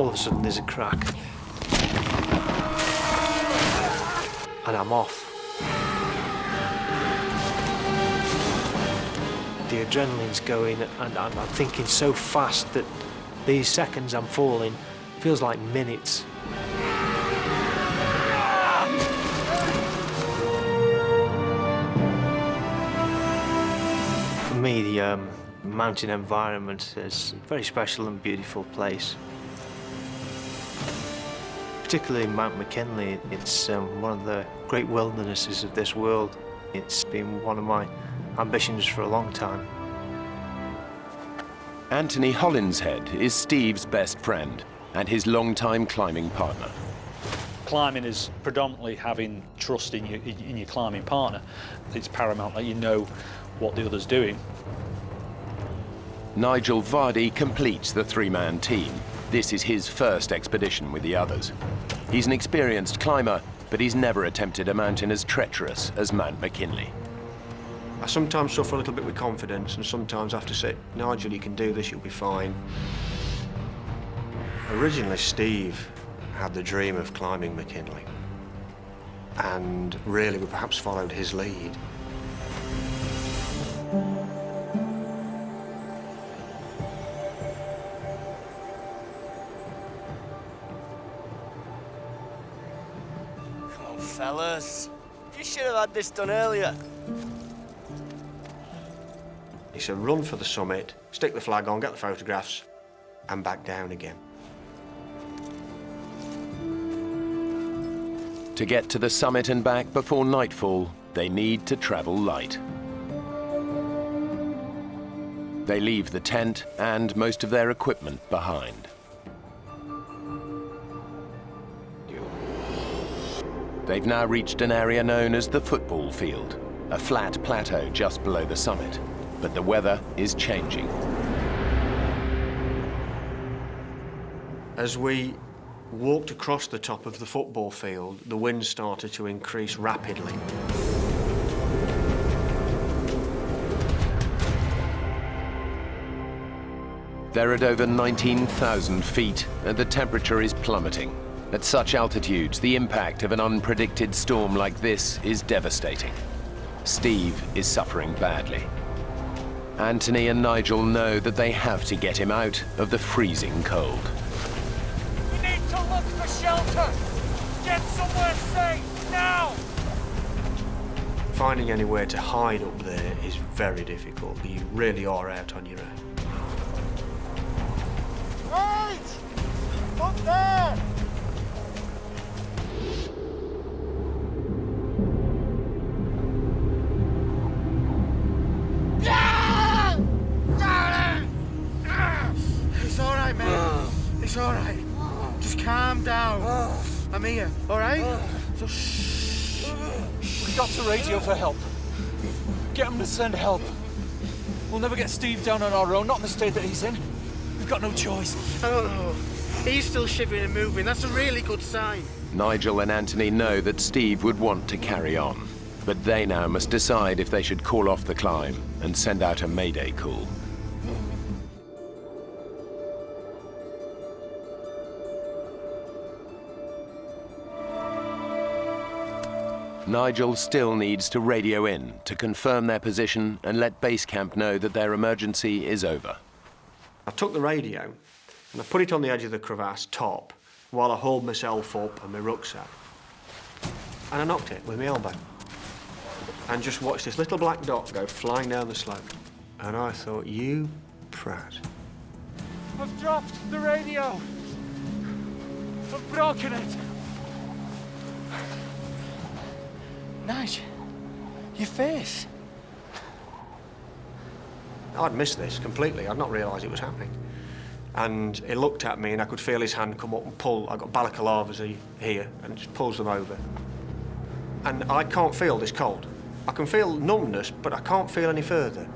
All of a sudden there's a crack. And I'm off. The adrenaline's going and I'm thinking so fast that these seconds I'm falling feels like minutes. For me, the mountain environment is a very special and beautiful place. Particularly Mount McKinley, it's one of the great wildernesses of this world. It's been one of my ambitions for a long time. Anthony Hollinshead is Steve's best friend and his long-time climbing partner. Climbing is predominantly having trust in your climbing partner. It's paramount that you know what the other's doing. Nigel Vardy completes the three-man team. This is his first expedition with the others. He's an experienced climber, but he's never attempted a mountain as treacherous as Mount McKinley. I sometimes suffer a little bit with confidence, and sometimes I have to say, Nigel, you can do this, you'll be fine. Originally, Steve had the dream of climbing McKinley, and really we perhaps followed his lead. Come on, fellas. You should have had this done earlier. He said, run for the summit, stick the flag on, get the photographs, and back down again. To get to the summit and back before nightfall, they need to travel light. They leave the tent and most of their equipment behind. They've now reached an area known as the football field, a flat plateau just below the summit. But the weather is changing. As we walked across the top of the football field, the wind started to increase rapidly. They're at over 19,000 feet and the temperature is plummeting. At such altitudes, the impact of an unpredicted storm like this is devastating. Steve is suffering badly. Anthony and Nigel know that they have to get him out of the freezing cold. We need to look for shelter! Get somewhere safe, now! Finding anywhere to hide up there is very difficult. You really are out on your own. Right! Up there! It's all right. Just calm down. I'm here, all right? So shh. We got to radio for help. Get them to send help. We'll never get Steve down on our own, not in the state that he's in. We've got no choice. I don't know. He's still shivering and moving. That's a really good sign. Nigel and Anthony know that Steve would want to carry on, but they now must decide if they should call off the climb and send out a mayday call. Nigel still needs to radio in to confirm their position and let base camp know that their emergency is over. I took the radio and I put it on the edge of the crevasse top while I hauled myself up and my rucksack. And I knocked it with my elbow. And just watched this little black dot go flying down the slope. And I thought, you prat. I've dropped the radio. I've broken it. Nige, your face. I'd missed this completely. I'd not realised it was happening. And he looked at me and I could feel his hand come up and pull. I got balaclavas here and just pulls them over. And I can't feel this cold. I can feel numbness, but I can't feel any further.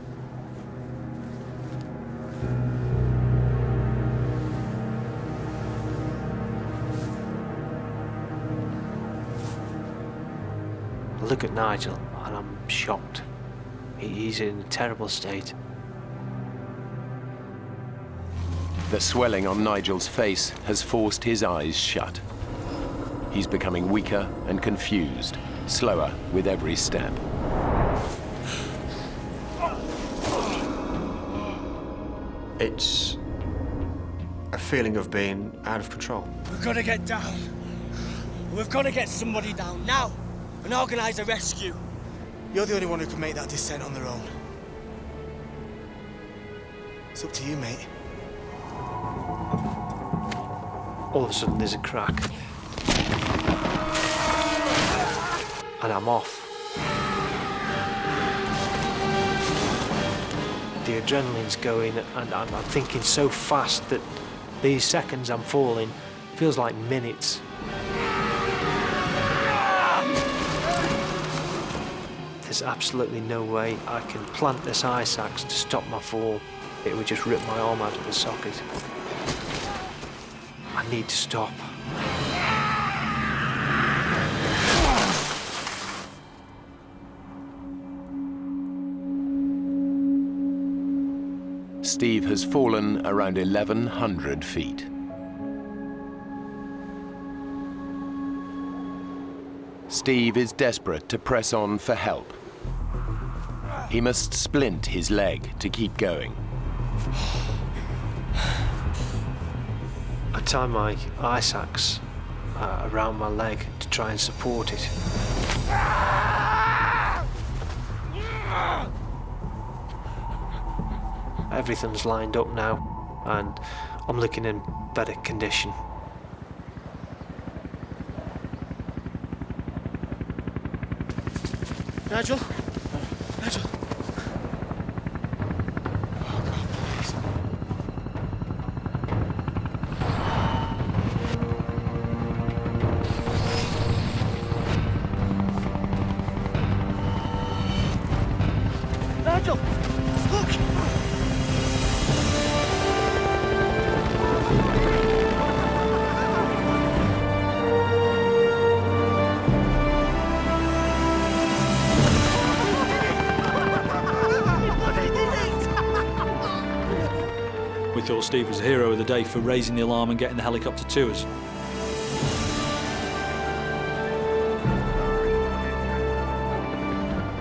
I look at Nigel and I'm shocked. He's in a terrible state. The swelling on Nigel's face has forced his eyes shut. He's becoming weaker and confused, slower with every step. It's a feeling of being out of control. We've got to get down. We've got to get somebody down now and organise a rescue. You're the only one who can make that descent on their own. It's up to you, mate. All of a sudden there's a crack. And I'm off. The adrenaline's going and I'm thinking so fast that these seconds I'm falling feels like minutes. There's absolutely no way I can plant this ice axe to stop my fall. It would just rip my arm out of the socket. I need to stop. Steve has fallen around 1,100 feet. Steve is desperate to press on for help. He must splint his leg to keep going. I tie my ice axe around my leg to try and support it. Everything's lined up now, and I'm looking in better condition. Nigel? Nigel? Nigel, look! We thought Steve was the hero of the day for raising the alarm and getting the helicopter to us.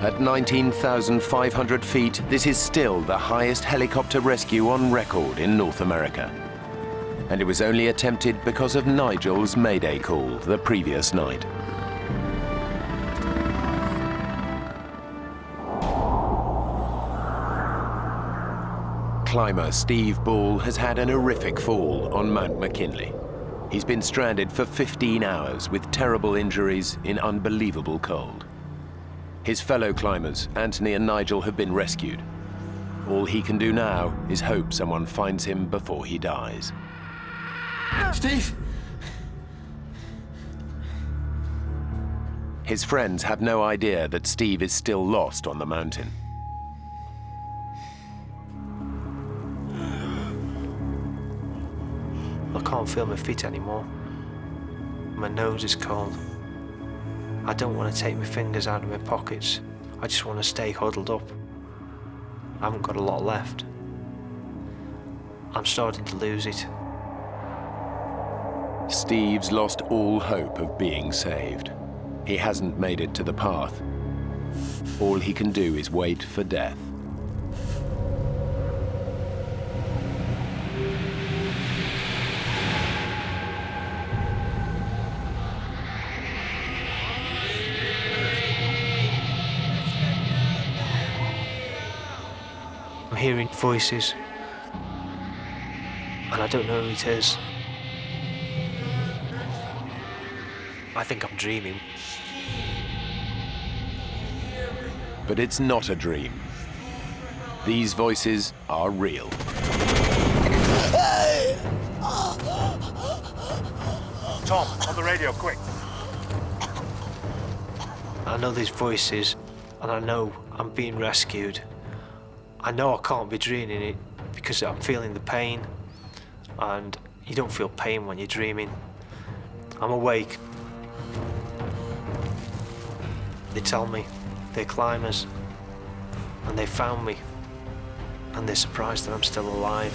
At 19,500 feet, this is still the highest helicopter rescue on record in North America. And it was only attempted because of Nigel's Mayday call the previous night. Climber Steve Ball has had an horrific fall on Mount McKinley. He's been stranded for 15 hours with terrible injuries in unbelievable cold. His fellow climbers, Anthony and Nigel, have been rescued. All he can do now is hope someone finds him before he dies. Steve! His friends have no idea that Steve is still lost on the mountain. I can't feel my feet anymore. My nose is cold. I don't want to take my fingers out of my pockets. I just want to stay huddled up. I haven't got a lot left. I'm starting to lose it. Steve's lost all hope of being saved. He hasn't made it to the path. All he can do is wait for death. I'm hearing voices, and I don't know who it is. I think I'm dreaming. But it's not a dream. These voices are real. Tom, on the radio, quick. I know these voices, and I know I'm being rescued. I know I can't be dreaming it because I'm feeling the pain, and you don't feel pain when you're dreaming. I'm awake. They tell me they're climbers, and they found me, and they're surprised that I'm still alive.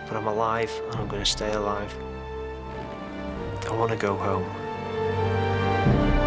but I'm alive and I'm going to stay alive. I want to go home.